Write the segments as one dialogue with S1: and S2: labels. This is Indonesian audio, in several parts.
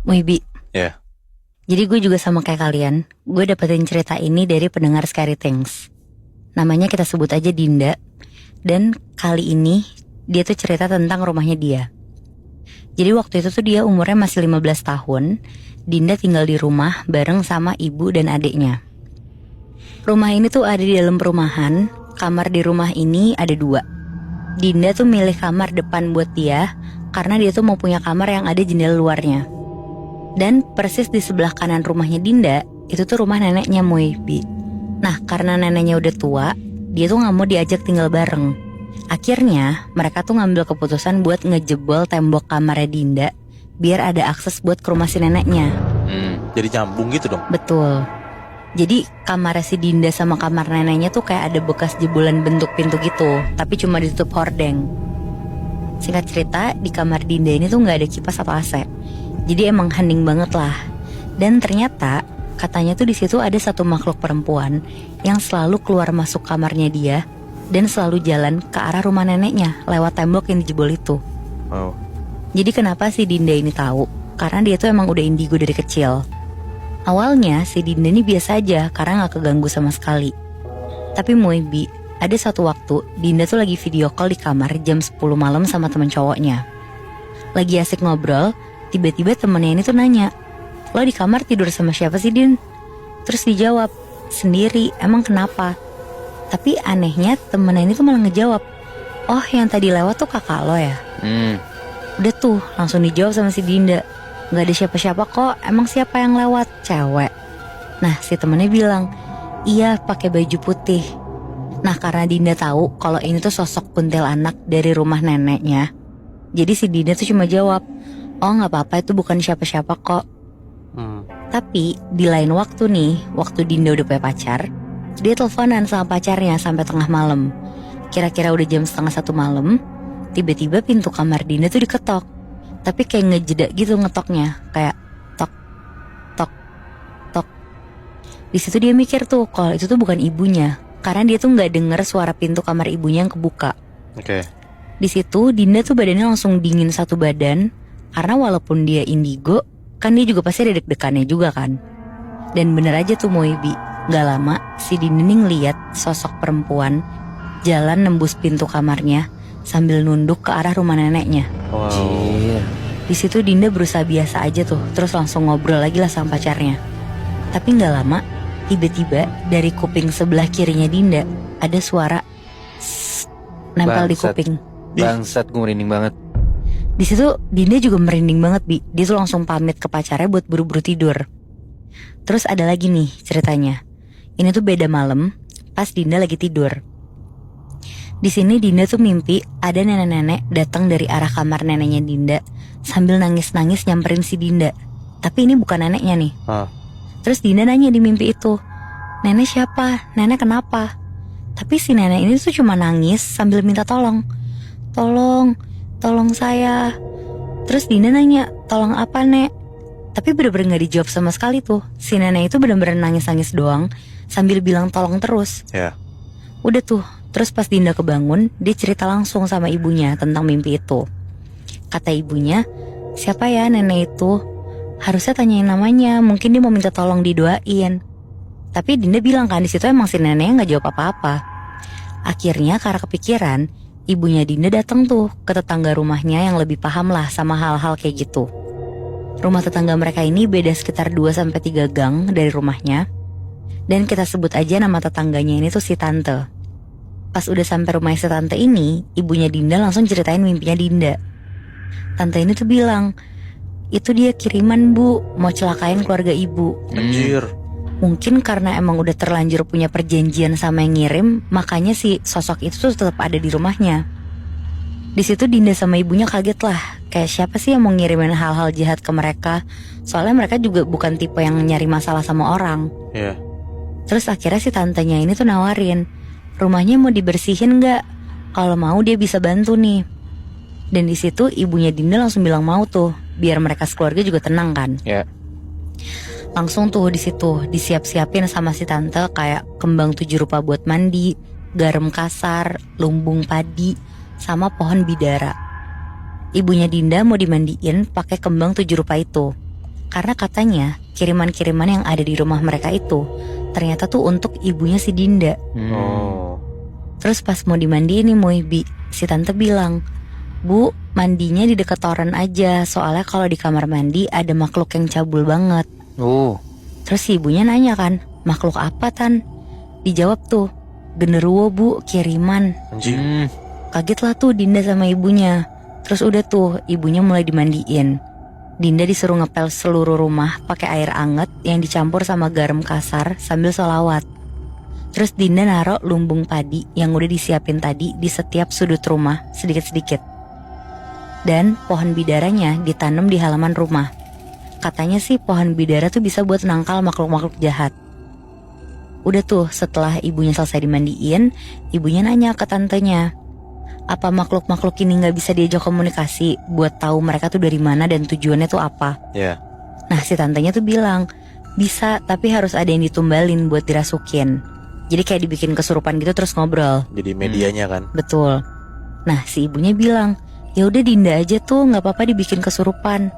S1: Muibi.
S2: Ya.
S1: Jadi gue juga sama kayak kalian, gue dapetin cerita ini dari pendengar Scary Things. Namanya kita sebut aja Dinda. Dan kali ini dia tuh cerita tentang rumahnya dia. Jadi waktu itu tuh dia umurnya masih 15 tahun. Dinda tinggal di rumah bareng sama ibu dan adiknya. Rumah ini tuh ada di dalam perumahan. Kamar di rumah ini ada 2. Dinda tuh milih kamar depan buat dia karena dia tuh mau punya kamar yang ada jendela luarnya. Dan persis di sebelah kanan rumahnya Dinda, itu tuh rumah neneknya Muibi. Nah, karena neneknya udah tua, dia tuh gak mau diajak tinggal bareng. Akhirnya, mereka tuh ngambil keputusan buat ngejebol tembok kamarnya Dinda, biar ada akses buat ke rumah si neneknya.
S2: Jadi nyambung gitu dong.
S1: Betul. Jadi kamar si Dinda sama kamar neneknya tuh kayak ada bekas jebolan bentuk pintu gitu, tapi cuma ditutup hordeng. Singkat cerita, di kamar Dinda ini tuh gak ada kipas atau AC. Jadi emang hening banget lah. Dan ternyata katanya tuh di situ ada satu makhluk perempuan yang selalu keluar masuk kamarnya dia dan selalu jalan ke arah rumah neneknya lewat tembok yang dijebol itu.
S2: Wow.
S1: Jadi kenapa si Dinda ini tahu? Karena dia tuh emang udah indigo dari kecil. Awalnya si Dinda ini biasa aja karena gak keganggu sama sekali. Tapi Muibi, ada satu waktu Dinda tuh lagi video call di kamar jam 10 malam sama teman cowoknya. Lagi asik ngobrol, tiba-tiba temennya ini tuh nanya, "Lo di kamar tidur sama siapa sih, Din?" Terus dijawab, "Sendiri, emang kenapa?" Tapi anehnya temennya ini tuh malah ngejawab, "Oh, yang tadi lewat tuh kakak lo ya?" Udah tuh, langsung dijawab sama si Dinda, "Gak ada siapa-siapa kok, emang siapa yang lewat? Cewek." Nah, si temennya bilang, "Iya, pakai baju putih." Nah, karena Dinda tahu kalau ini tuh sosok kuntilanak dari rumah neneknya, jadi si Dinda tuh cuma jawab, "Oh, gak apa-apa, itu bukan siapa-siapa kok." Tapi di lain waktu nih, waktu Dinda udah punya pacar, dia teleponan sama pacarnya sampai tengah malam. Kira-kira udah jam 12:30 malam, tiba-tiba pintu kamar Dinda tuh diketok. Tapi kayak ngejeda gitu ngetoknya, kayak tok, tok, tok. Di situ dia mikir tuh kalau itu tuh bukan ibunya, karena dia tuh nggak denger suara pintu kamar ibunya yang kebuka.
S2: Oke.
S1: Di situ Dinda tuh badannya langsung dingin satu badan, karena walaupun dia indigo, kan dia juga pasti ada deg-degannya juga kan. Dan bener aja tuh Moibi, gak lama si Dinda nih ngeliat sosok perempuan jalan nembus pintu kamarnya sambil nunduk ke arah rumah neneknya.
S2: Wow.
S1: Di situ Dinda berusaha biasa aja tuh, terus langsung ngobrol lagi lah sama pacarnya. Tapi gak lama, tiba-tiba dari kuping sebelah kirinya Dinda ada suara sss, nempel di kuping.
S3: Bangsat, gue merinding banget.
S1: Di situ Dinda juga merinding banget, Bi. Dia tuh langsung pamit ke pacarnya buat buru-buru tidur. Terus ada lagi nih ceritanya. Ini tuh beda malam, pas Dinda lagi tidur. Di sini Dinda tuh mimpi ada nenek-nenek datang dari arah kamar neneknya Dinda sambil nangis-nangis nyamperin si Dinda. Tapi ini bukan neneknya nih. Terus Dinda nanya di mimpi itu, "Nenek siapa? Nenek kenapa?" Tapi si nenek ini tuh cuma nangis sambil minta tolong. Tolong saya." Terus Dinda nanya, "Tolong apa, Nek?" Tapi bener-bener gak dijawab sama sekali tuh. Si nenek itu bener-bener nangis-nangis doang sambil bilang tolong terus.
S2: Ya.
S1: Udah tuh, terus pas Dinda kebangun, dia cerita langsung sama ibunya tentang mimpi itu. Kata ibunya, "Siapa ya nenek itu? Harusnya tanyain namanya, mungkin dia mau minta tolong didoain." Tapi Dinda bilang kan di situ emang si neneknya gak jawab apa-apa. Akhirnya karena kepikiran, ibunya Dinda datang tuh ke tetangga rumahnya yang lebih paham lah sama hal-hal kayak gitu. Rumah tetangga mereka ini beda sekitar 2-3 gang dari rumahnya. Dan kita sebut aja nama tetangganya ini tuh si Tante. Pas udah sampai rumah si Tante ini, ibunya Dinda langsung ceritain mimpinya Dinda. Tante ini tuh bilang, "Itu dia kiriman, Bu, mau celakain keluarga ibu."
S2: Anjir.
S1: Mungkin karena emang udah terlanjur punya perjanjian sama yang ngirim, makanya si sosok itu tuh tetap ada di rumahnya. Di situ Dinda sama ibunya kaget lah, kayak siapa sih yang mau ngirimin hal-hal jahat ke mereka? Soalnya mereka juga bukan tipe yang nyari masalah sama orang.
S2: Iya.
S1: Terus akhirnya si tantenya ini tuh nawarin, "Rumahnya mau dibersihin nggak? Kalau mau dia bisa bantu nih." Dan di situ ibunya Dinda langsung bilang mau tuh, biar mereka sekeluarga juga tenang kan.
S2: Ya.
S1: Langsung tuh di situ disiap-siapin sama si tante kayak kembang 7 rupa buat mandi, garam kasar, lumbung padi, sama pohon bidara. Ibunya Dinda mau dimandiin pakai kembang 7 rupa itu. Karena katanya kiriman-kiriman yang ada di rumah mereka itu ternyata tuh untuk ibunya si Dinda.
S2: Oh.
S1: Terus pas mau dimandiin nih Moibi, si tante bilang, "Bu, mandinya di dekat toren aja, soalnya kalau di kamar mandi ada makhluk yang cabul banget."
S3: Oh.
S1: Terus si ibunya nanya kan, "Makhluk apa Tan?" Dijawab tuh, "Genderuwo Bu, kiriman."
S2: Anjing.
S1: Kaget lah tuh Dinda sama ibunya. Terus udah tuh ibunya mulai dimandiin. Dinda disuruh ngepel seluruh rumah pakai air anget yang dicampur sama garam kasar sambil sholawat. Terus Dinda naruh lumbung padi yang udah disiapin tadi di setiap sudut rumah sedikit-sedikit. Dan pohon bidaranya ditanam di halaman rumah. Katanya sih pohon bidara tuh bisa buat nangkal makhluk-makhluk jahat. Udah tuh setelah ibunya selesai dimandiin, ibunya nanya ke tantenya, apa makhluk-makhluk ini gak bisa diajak komunikasi buat tahu mereka tuh dari mana dan tujuannya tuh apa?
S2: Ya.
S1: Nah si tantenya tuh bilang, bisa tapi harus ada yang ditumbalin buat dirasukin. Jadi kayak dibikin kesurupan gitu terus ngobrol.
S2: Jadi medianya kan.
S1: Betul. Nah si ibunya bilang, ya udah Dinda aja tuh gak apa-apa dibikin kesurupan.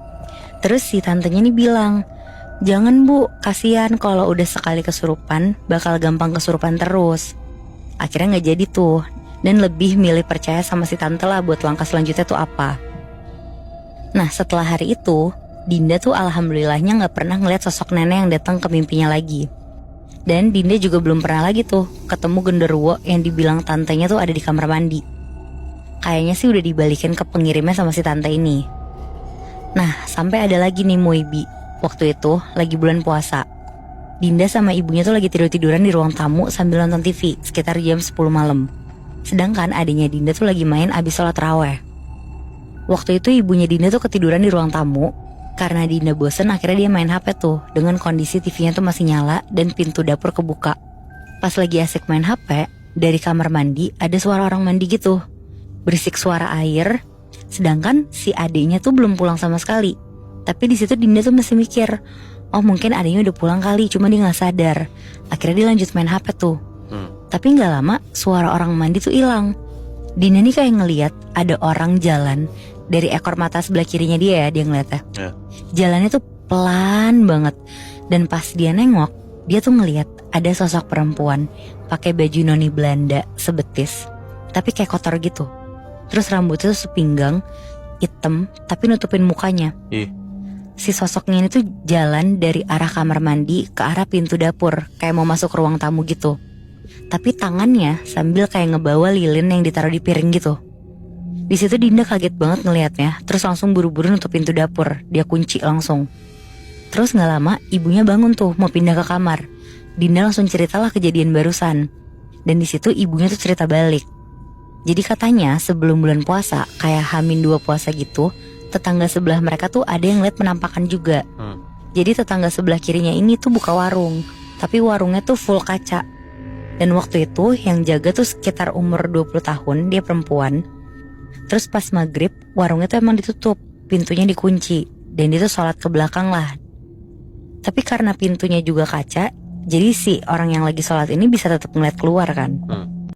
S1: Terus si tantenya nih bilang, jangan Bu, kasihan kalau udah sekali kesurupan bakal gampang kesurupan terus. Akhirnya gak jadi tuh. Dan lebih milih percaya sama si tante lah buat langkah selanjutnya tuh apa. Nah setelah hari itu, Dinda tuh alhamdulillahnya gak pernah ngeliat sosok nenek yang datang ke mimpinya lagi. Dan Dinda juga belum pernah lagi tuh ketemu genderuwo yang dibilang tantenya tuh ada di kamar mandi. Kayaknya sih udah dibalikin ke pengirimnya sama si tante ini. Nah sampai ada lagi nih Moibi. Waktu itu lagi bulan puasa. Dinda sama ibunya tuh lagi tidur-tiduran di ruang tamu sambil nonton TV sekitar jam 10 malam. Sedangkan adiknya Dinda tuh lagi main abis sholat raweh. Waktu itu ibunya Dinda tuh ketiduran di ruang tamu. Karena Dinda bosen akhirnya dia main HP tuh dengan kondisi TV-nya tuh masih nyala dan pintu dapur kebuka. Pas lagi asik main HP, dari kamar mandi ada suara orang mandi gitu. Berisik suara air. Sedangkan si adiknya tuh belum pulang sama sekali. Tapi di situ Dinda tuh masih mikir, oh mungkin adiknya udah pulang kali, cuma dia nggak sadar. Akhirnya dia lanjut main HP tuh. Tapi nggak lama suara orang mandi tuh hilang. Dinda nih kayak ngeliat ada orang jalan dari ekor mata sebelah kirinya dia ya, dia ngeliatnya. Jalannya tuh pelan banget. Dan pas dia nengok, dia tuh ngeliat ada sosok perempuan pakai baju noni Belanda sebetis, tapi kayak kotor gitu. Terus rambutnya tuh sepinggang, hitam, tapi nutupin mukanya. Si sosoknya ini tuh jalan dari arah kamar mandi ke arah pintu dapur, kayak mau masuk ruang tamu gitu. Tapi tangannya sambil kayak ngebawa lilin yang ditaruh di piring gitu. Di situ Dinda kaget banget ngelihatnya, terus langsung buru-buru nutup pintu dapur, dia kunci langsung. Terus nggak lama ibunya bangun tuh mau pindah ke kamar. Dinda langsung ceritalah kejadian barusan. Dan di situ ibunya tuh cerita balik. Jadi katanya sebelum bulan puasa, kayak H-2 puasa gitu, tetangga sebelah mereka tuh ada yang lihat penampakan juga. Jadi tetangga sebelah kirinya ini tuh buka warung, tapi warungnya tuh full kaca. Dan waktu itu yang jaga tuh sekitar umur 20 tahun, dia perempuan. Terus pas maghrib warungnya tuh emang ditutup, pintunya dikunci, dan dia tuh sholat ke belakang lah. Tapi karena pintunya juga kaca, jadi si orang yang lagi sholat ini bisa tetap ngeliat keluar kan.